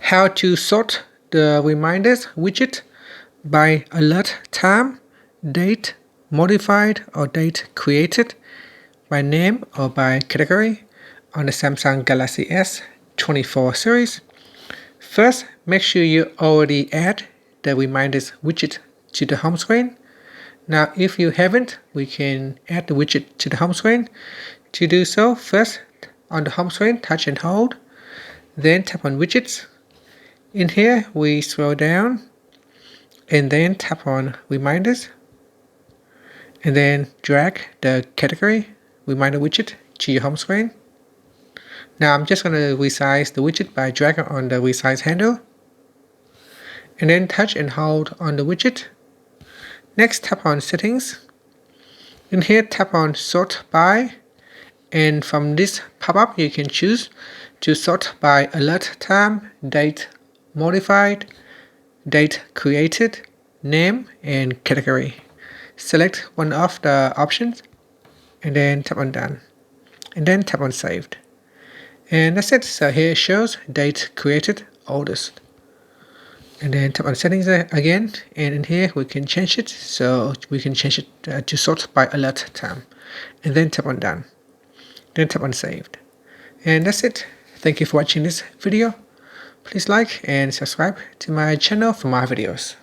how to sort the reminders widget by alert time, date modified or date created, by name or by category on the Samsung Galaxy S24 series. First, make sure you already add the reminders widget to the home screen. Now, if you haven't, we can add the widget to the home screen. To do so, first on the home screen, touch and hold, then tap on widgets. In here, we scroll down and then tap on reminders, and then drag the category reminder widget to your home screen. Now I'm just going to resize the widget by dragging on the resize handle, and then touch and hold on the widget. Next, tap on settings. In here, tap on sort by, and from this pop-up you can choose to sort by alert time, date modified, date created, name, and category. Select one of the options and then tap on done, and then tap on saved. And that's it. So here it shows date created oldest, and then tap on settings again, and in here we can change it. So we can change it to sort by alert time, and then tap on done, then tap on saved. And that's it. Thank you for watching this video. Please like and subscribe to my channel for more videos.